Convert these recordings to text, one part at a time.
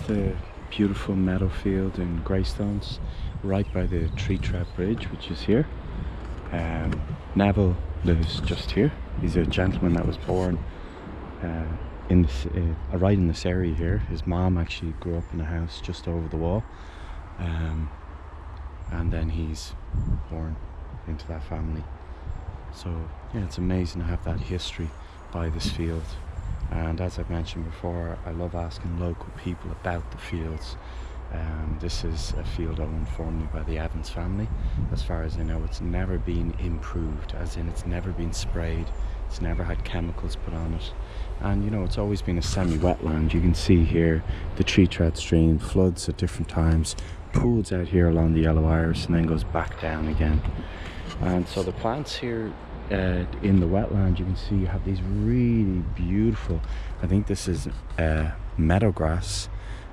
the beautiful meadow field in Greystones, right by the tree trout bridge, which is here. Neville lives just here. He's a gentleman that was born in this, right in this area here. His mom actually grew up in a house just over the wall, and then he's born into that family. So yeah, it's amazing to have that history by this field. And as I've mentioned before, I love asking local people about the fields. This is a field owned formerly by the Evans family. As far as I know, it's never been improved, as in it's never been sprayed, it's never had chemicals put on it. And you know, it's always been a semi-wetland. You can see here the tree trout stream floods at different times, pools out here along the yellow iris, and then goes back down again. And so the plants here in the wetland, you can see you have these really beautiful, I think this is meadow grass.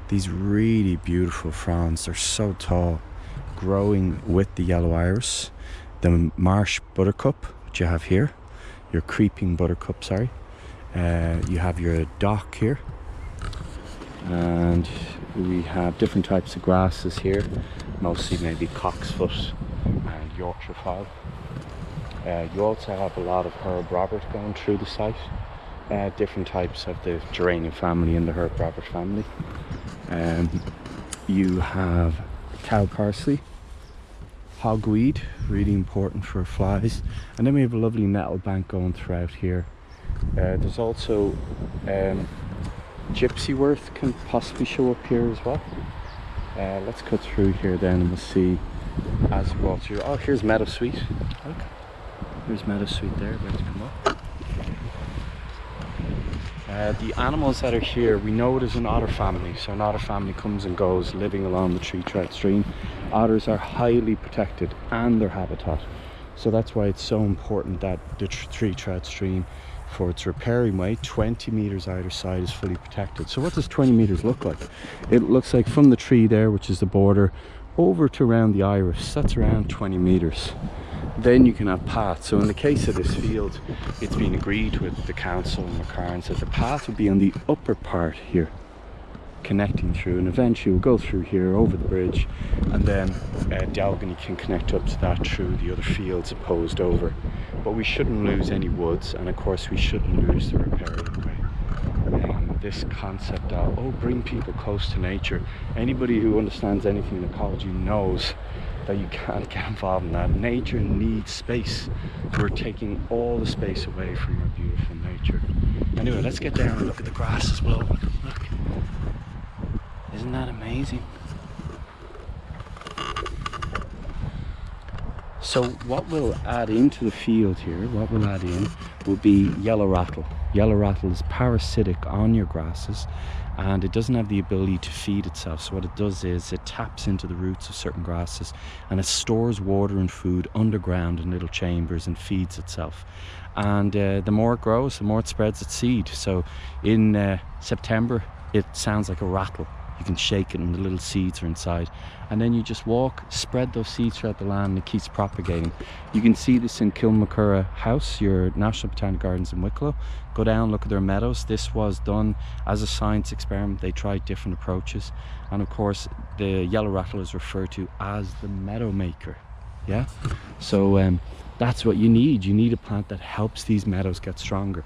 These really beautiful fronds, they're so tall, growing with the yellow iris. The marsh buttercup, which you have here, your creeping buttercup, sorry. You have your dock here, and we have different types of grasses here, mostly maybe cocksfoot and Yorkshire fowl. You also have a lot of herb robert going through the site, different types of the geranium family and the herb robert family. You have cow parsley, hogweed, really important for flies, and then we have a lovely nettle bank going throughout here. There's also gypsyworth can possibly show up here as well. Let's cut through here then and we'll see as we walk through. Oh, here's meadowsweet. Look, there's meadowsweet there, ready to come up. The animals that are here, we know it is an otter family, so an otter family comes and goes living along the tree trout stream. Otters are highly protected and their habitat, so that's why it's so important that the tree trout stream, for its riparian way, 20 meters either side, is fully protected. So what does 20 meters look like? It looks like from the tree there, which is the border, over to around the iris, that's around 20 meters. Then you can have paths. So in the case of this field, it's been agreed with the council and McCarns that the path would be on the upper part here, connecting through, and eventually we'll go through here over the bridge, and then Delgany can connect up to that through the other fields opposed over. But we shouldn't lose any woods, and of course we shouldn't lose the riparian way. This concept of bring people close to nature. Anybody who understands anything in ecology knows that you can't get involved in that. Nature needs space. We're taking all the space away from our beautiful nature. Anyway, let's get down and look at the grass as well. Look, isn't that amazing? So what we'll add into the field here, will be yellow rattle. Yellow rattle is parasitic on your grasses, and it doesn't have the ability to feed itself. So what it does is it taps into the roots of certain grasses, and it stores water and food underground in little chambers and feeds itself. And the more it grows, the more it spreads its seed. So in September, it sounds like a rattle. You can shake it and the little seeds are inside, and then you just walk, spread those seeds throughout the land, and it keeps propagating. You can see this in Kilmacurra House, your National Botanic Gardens in Wicklow. Go down, look at their meadows. This was done as a science experiment. They tried different approaches, and of course the yellow rattle is referred to as the meadow maker. Yeah, so that's what you need. You need a plant that helps these meadows get stronger,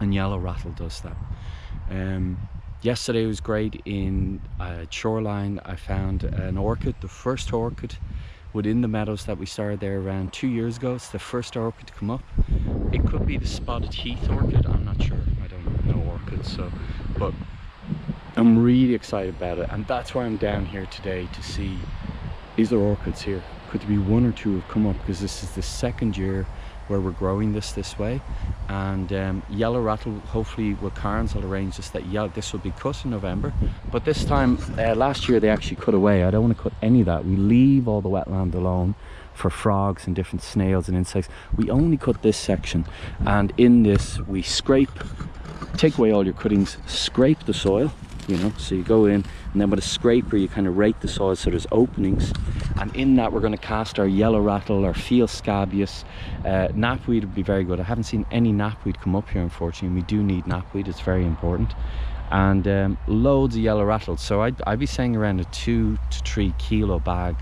and yellow rattle does that. Yesterday was great in Shoreline. I found an orchid, the first orchid within the meadows that we started there around 2 years ago. It's the first orchid to come up. It could be the spotted heath orchid, I'm not sure, I don't know orchids, but I'm really excited about it, and that's why I'm down here today to see, is there orchids here? Could there be one or two have come up, because this is the second year where we're growing this way. And yellow rattle, hopefully with Carnes will arrange this, that this will be cut in November. But this time, last year they actually cut away. I don't want to cut any of that. We leave all the wetland alone for frogs and different snails and insects. We only cut this section, and in this we scrape, take away all your cuttings, scrape the soil, you know, so you go in, and then with a scraper you kind of rake the soil so there's openings, and in that we're going to cast our yellow rattle, our field scabious. Knapweed would be very good. I haven't seen any knapweed come up here, unfortunately. We do need knapweed, it's very important. and loads of yellow rattles. So I'd be saying around a 2 to 3 kilo bag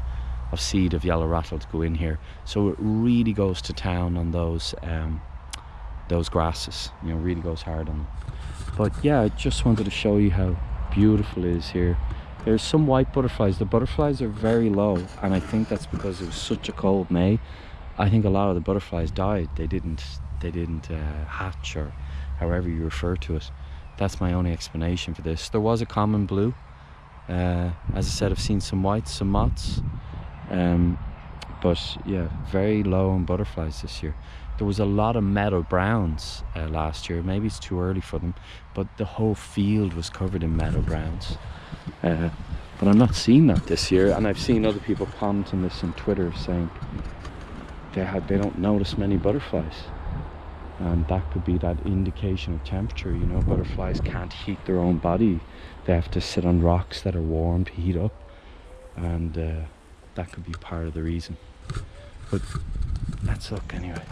of seed of yellow rattle to go in here. So it really goes to town on those grasses, you know, really goes hard on them. But yeah, I just wanted to show you how beautiful it is here. There's some white butterflies. The butterflies are very low, and I think that's because it was such a cold May. I think a lot of the butterflies died. They didn't hatch, or however you refer to it. That's my only explanation for this. There was a common blue. As I said, I've seen some whites, some moths, but yeah, very low on butterflies this year. There was a lot of meadow browns last year. Maybe it's too early for them, but the whole field was covered in meadow browns. But I'm not seeing that this year, and I've seen other people commenting this on Twitter saying they don't notice many butterflies, and that could be that indication of temperature. You know, butterflies can't heat their own body. They have to sit on rocks that are warm to heat up, and that could be part of the reason. But let's look anyway.